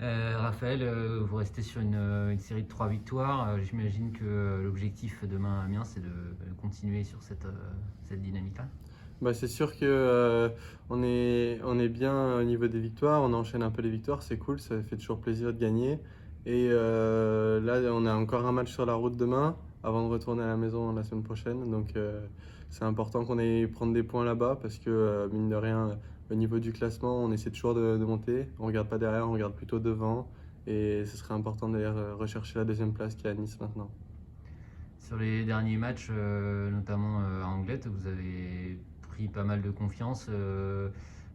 Raphaël, vous restez sur une série de 3 victoires. J'imagine que l'objectif demain à Amiens, c'est de continuer sur cette dynamique-là. Bah, c'est sûr que on est bien au niveau des victoires, on enchaîne un peu les victoires, c'est cool, ça fait toujours plaisir de gagner. Et là, on a encore un match sur la route demain, avant de retourner à la maison la semaine prochaine. Donc c'est important qu'on aille prendre des points là-bas, parce que mine de rien, au niveau du classement, on essaie toujours de monter. On regarde pas derrière, on regarde plutôt devant. Et ce serait important d'aller rechercher la deuxième place qui est à Nice maintenant. Sur les derniers matchs, notamment à Anglet, vous avez pris pas mal de confiance.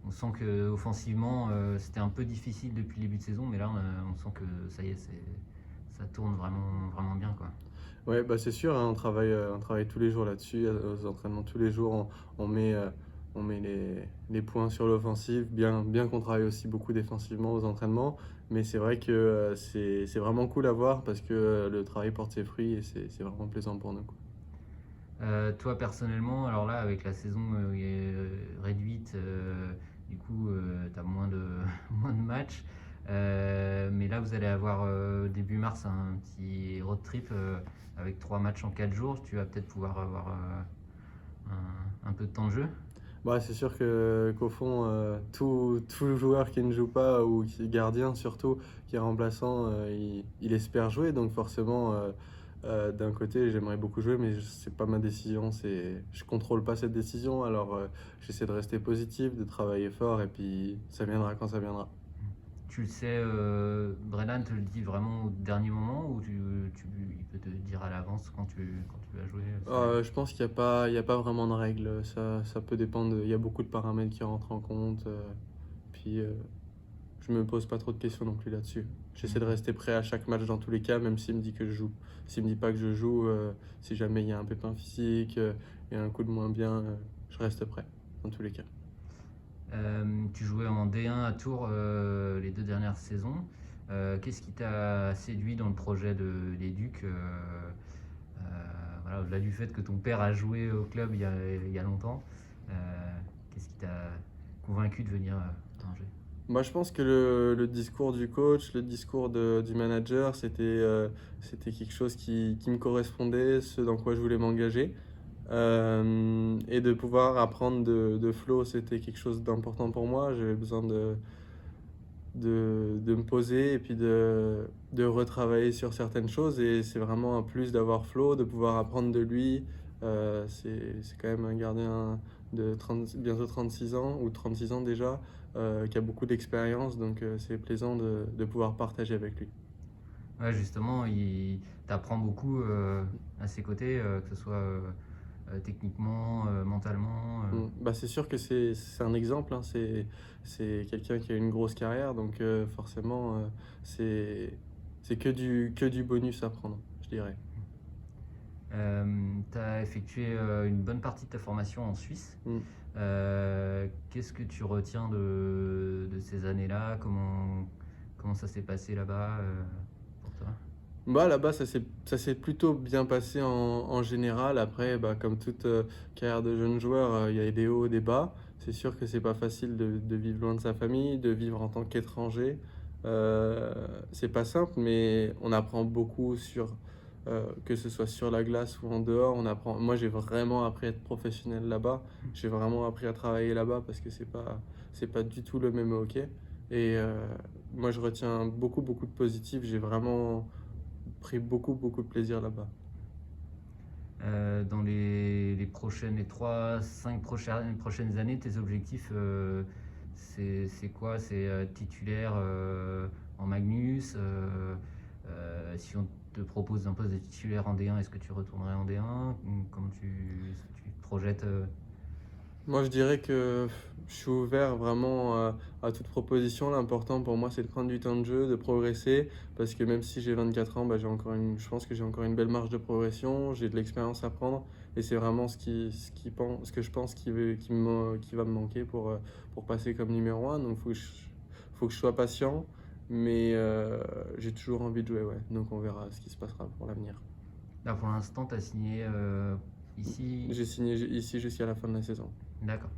On sent que offensivement, c'était un peu difficile depuis le début de saison, mais là, on sent que ça y est, ça tourne vraiment, vraiment bien, quoi. Ouais, bah c'est sûr, hein, on travaille tous les jours là-dessus, aux entraînements tous les jours, on met les points sur l'offensive, bien qu'on travaille aussi beaucoup défensivement aux entraînements, mais c'est vrai que c'est vraiment cool à voir parce que le travail porte ses fruits et c'est vraiment plaisant pour nous, quoi. Toi personnellement, alors là, avec la saison réduite, du coup, tu as moins de, moins de matchs. Mais là, vous allez avoir début mars un petit road trip avec 3 matchs en 4 jours. Tu vas peut-être pouvoir avoir un peu de temps de jeu. Bah, c'est sûr qu'au fond, tout joueur qui ne joue pas ou qui est gardien surtout, qui est remplaçant, il espère jouer. Donc forcément, d'un côté, j'aimerais beaucoup jouer, mais c'est pas ma décision. Je contrôle pas cette décision. Alors j'essaie de rester positif, de travailler fort, et puis ça viendra quand ça viendra. Tu le sais, Brennan te le dit vraiment au dernier moment ou il peut te dire à l'avance quand tu vas jouer sur les Je matchs? pense qu'il y a pas vraiment de règle. Ça peut dépendre. Il y a beaucoup de paramètres qui rentrent en compte. Puis je me pose pas trop de questions non plus là-dessus. J'essaie de D'accord. rester prêt à chaque match dans tous les cas, même s'il me dit que je joue. S'il me dit pas que je joue, si jamais il y a un pépin physique, et un coup de moins bien, je reste prêt dans tous les cas. Tu jouais en D1 à Tours les 2 dernières saisons. Qu'est-ce qui t'a séduit dans le projet des Ducs euh, voilà, au-delà du fait que ton père a joué au club il y a longtemps, euh, qu'est-ce qui t'a convaincu de venir à Angers? Moi, je pense que le discours du coach, le discours du manager, c'était quelque chose qui me correspondait, ce dans quoi je voulais m'engager. Et de pouvoir apprendre de Flo, c'était quelque chose d'important pour moi. J'avais besoin de me poser et puis de retravailler sur certaines choses. Et c'est vraiment un plus d'avoir Flo, de pouvoir apprendre de lui. C'est quand même un gardien de 30 bientôt 36 ans, ou 36 ans déjà, qui a beaucoup d'expérience. Donc c'est plaisant de pouvoir partager avec lui. Ouais, justement, il t'apprend beaucoup à ses côtés, que ce soit techniquement, mentalement. Bah, c'est sûr que c'est un exemple, hein. C'est quelqu'un qui a une grosse carrière, donc forcément, c'est c'est que du bonus à prendre, je dirais. Tu as effectué une bonne partie de ta formation en Suisse. Mm. Qu'est-ce que tu retiens de ces années-là? Comment ça s'est passé là-bas pour toi? Bah, là-bas, ça s'est plutôt bien passé en général. Après, bah, comme toute carrière de jeune joueur, il y a des hauts, des bas. C'est sûr que c'est pas facile de vivre loin de sa famille, de vivre en tant qu'étranger. Euh, c'est pas simple, mais on apprend beaucoup que ce soit sur la glace ou en dehors. Moi, j'ai vraiment appris à être professionnel là-bas. J'ai vraiment appris à travailler là-bas parce que c'est pas du tout le même hockey. Et moi, je retiens beaucoup de positifs. J'ai vraiment pris beaucoup de plaisir là-bas. Dans les 3, 5 prochaines années, tes objectifs, c'est quoi? C'est titulaire en Magnus. Si on te propose un poste de titulaire en D1, est-ce que tu retournerais en D1? Comment tu te projettes Moi, je dirais que je suis ouvert vraiment à toute proposition. L'important pour moi, c'est de prendre du temps de jeu, de progresser, parce que même si j'ai 24 ans, bah, je pense que j'ai encore une belle marge de progression, j'ai de l'expérience à prendre, et c'est vraiment ce que je pense qui va me manquer pour passer comme numéro un. Donc, faut que je sois patient, mais j'ai toujours envie de jouer, ouais. Donc, on verra ce qui se passera pour l'avenir. là pour l'instant? Tu as signé ici? J'ai signé ici jusqu'à la fin de la saison. D'accord.